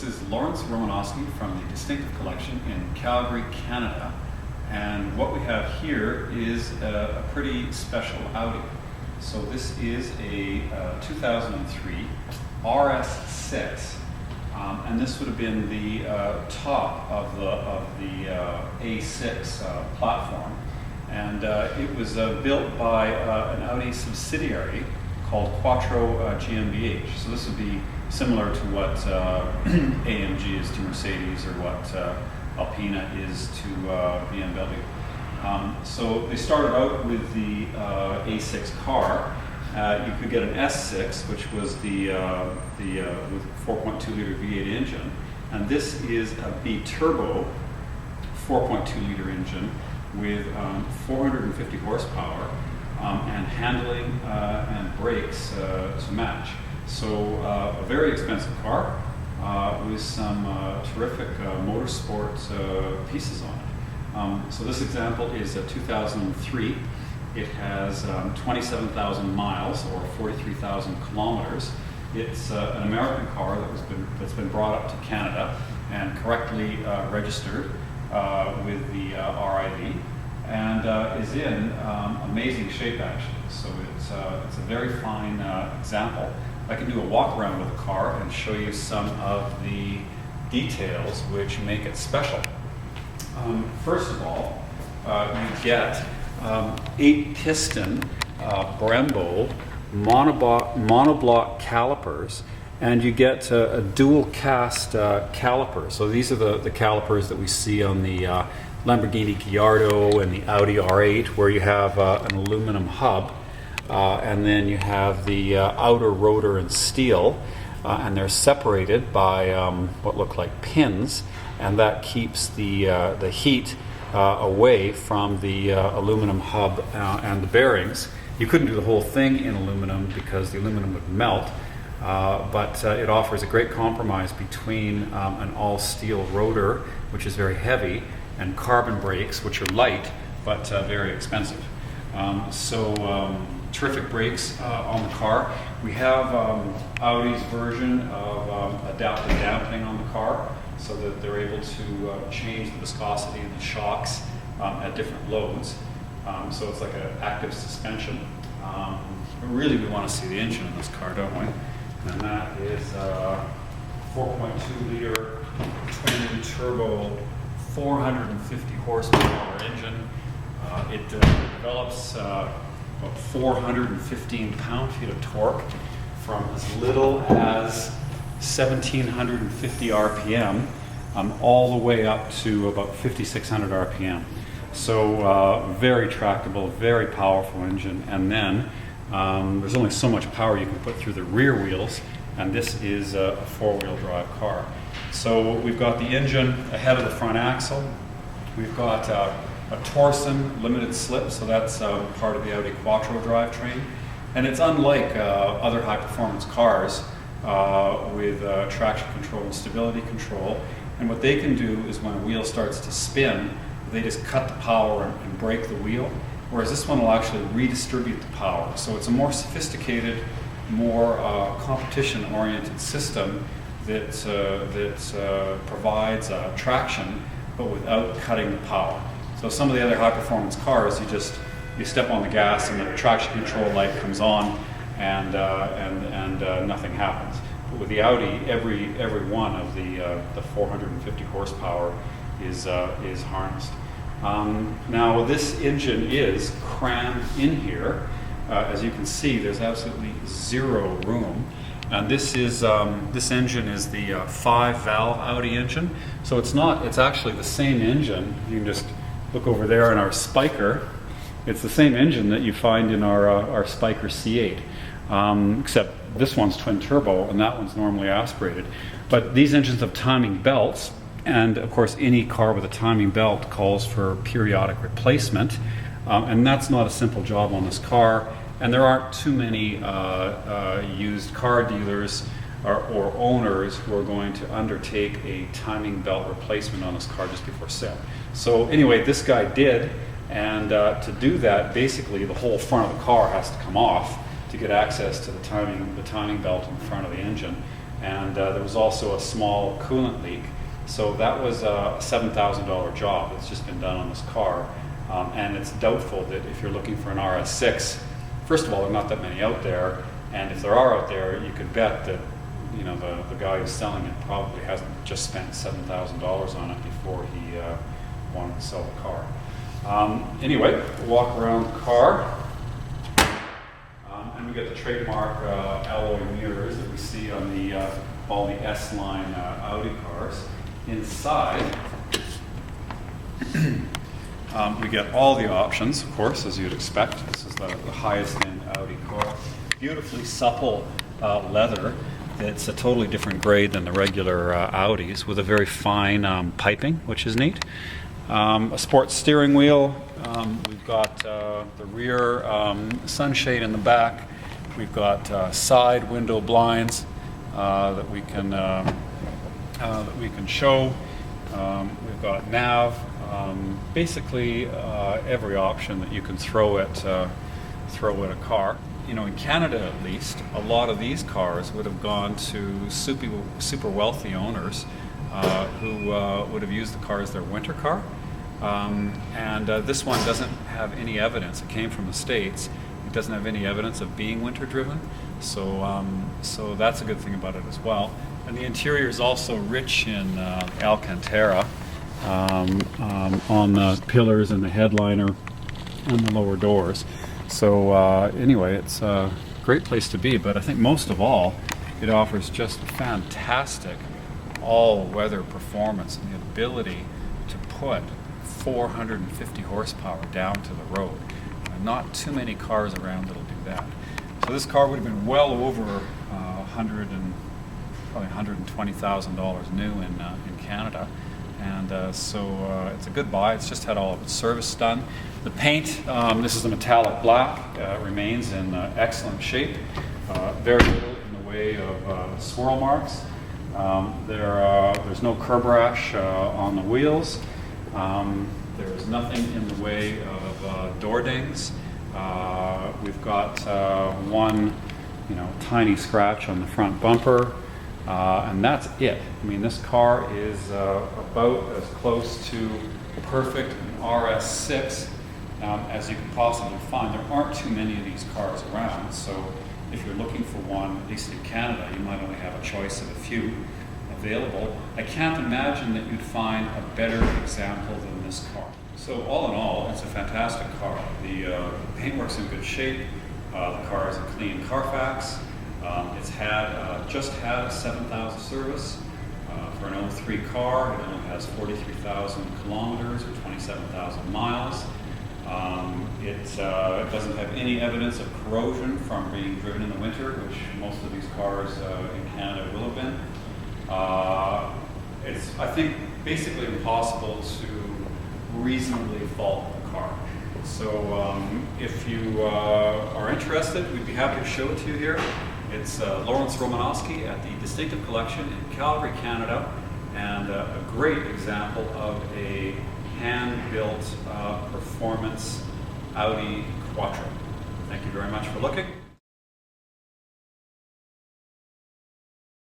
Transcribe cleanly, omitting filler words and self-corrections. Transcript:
This is Romanosky from the Distinctive Collection in Calgary, Canada. And what we have here is a pretty special Audi. So this is a 2003 Rs6, and this would have been the top of the A6 platform. And it was built by an Audi subsidiary called Quattro GmbH. So this would be similar to what AMG is to Mercedes, or what Alpina is to BMW. So they started out with the A6 car. You could get an S6, which was the with 4.2 liter V8 engine, and this is a B-turbo 4.2 liter engine with 450 horsepower and handling and brakes to match. So a very expensive car with some terrific motorsport pieces on it. So this example is a 2003. It has 27,000 miles, or 43,000 kilometers. It's an American car that's been brought up to Canada and correctly registered with the RIV, and is in amazing shape actually. So it's a very fine example. I can do a walk around with the car and show you some of the details which make it special. First of all, you get 8-piston Brembo monoblock calipers, and you get a dual cast caliper. So these are the calipers that we see on the Lamborghini Gallardo and the Audi R8, where you have an aluminum hub, and then you have the outer rotor in steel, and they're separated by what look like pins, and that keeps the heat away from the aluminum hub and the bearings. You couldn't do the whole thing in aluminum because the aluminum would melt, but it offers a great compromise between an all-steel rotor, which is very heavy, and carbon brakes, which are light but very expensive. Terrific brakes on the car. We have Audi's version of adaptive dampening on the car, so that they're able to change the viscosity of the shocks at different loads. So it's like an active suspension. But really, we want to see the engine in this car, don't we? And that is a 4.2 liter twin turbo 450 horsepower engine. It develops about 415 pound-feet of torque from as little as 1,750 RPM all the way up to about 5,600 RPM. So very tractable, very powerful engine. And then there's only so much power you can put through the rear wheels, and this is a four-wheel drive car. So we've got the engine ahead of the front axle. We've got a Torsen limited slip, so that's part of the Audi Quattro drivetrain. And it's unlike other high-performance cars with traction control and stability control. And what they can do is, when a wheel starts to spin, they just cut the power and break the wheel, whereas this one will actually redistribute the power. So it's a more sophisticated, more competition-oriented system that provides traction, but without cutting the power. So some of the other high-performance cars, you step on the gas and the traction control light comes on, and nothing happens. But with the Audi, every one of the 450 horsepower is harnessed. Now this engine is crammed in here. As you can see, there's absolutely zero room. And this engine is the 5-valve Audi engine. So it's actually the same engine. You can just look over there in our Spiker. It's the same engine that you find in our Spiker C8, except this one's twin turbo and that one's normally aspirated. But these engines have timing belts, and of course any car with a timing belt calls for periodic replacement, and that's not a simple job on this car. And there aren't too many used car dealers or owners who are going to undertake a timing belt replacement on this car just before sale. So anyway, this guy did, and to do that, basically the whole front of the car has to come off to get access to the timing belt in the front of the engine. and there was also a small coolant leak. So that was a $7,000 job that's just been done on this car, and it's doubtful that if you're looking for an RS6, first of all, there are not that many out there, and if there are out there, you could bet that the guy who's selling it probably hasn't just spent $7,000 on it before he wanted to sell the car. Anyway, we'll walk around the car, and we get the trademark alloy mirrors that we see on all the S-line Audi cars. Inside, we get all the options, of course, as you'd expect. This is the highest end Audi car. Beautifully supple leather. It's a totally different grade than the regular Audis, with a very fine piping, which is neat. A sports steering wheel. We've got the rear sunshade in the back. We've got side window blinds that we can show. We've got nav. Basically, every option that you can throw at a car. In Canada at least, a lot of these cars would have gone to super wealthy owners who would have used the car as their winter car. And this one doesn't have any evidence. It came from the States. It doesn't have any evidence of being winter driven. So that's a good thing about it as well. And the interior is also rich in Alcantara on the pillars and the headliner and the lower doors. So anyway, it's a great place to be, but I think most of all, it offers just fantastic all-weather performance and the ability to put 450 horsepower down to the road. Not too many cars around that'll do that. So this car would have been well over probably $120,000 new in Canada. And so it's a good buy. It's just had all of its service done. The paint, this is a metallic black, remains in excellent shape. Very little in the way of swirl marks. There's no curb rash on the wheels. There's nothing in the way of door dings. We've got one tiny scratch on the front bumper. And that's it. I mean, this car is about as close to perfect an RS6 as you could possibly find. There aren't too many of these cars around, so if you're looking for one, at least in Canada, you might only have a choice of a few available. I can't imagine that you'd find a better example than this car. So all in all, it's a fantastic car. The paintwork's in good shape. The car is a clean Carfax. It's just had a 7,000 service for an 03 car. It only has 43,000 kilometers or 27,000 miles. It doesn't have any evidence of corrosion from being driven in the winter, which most of these cars in Canada will have been. It's, I think, basically impossible to reasonably fault the car. So if you are interested, we'd be happy to show it to you here. It's Lromanosky at the Distinctive Collection in Calgary, Canada, and a great example of a hand-built performance Audi Quattro. Thank you very much for looking.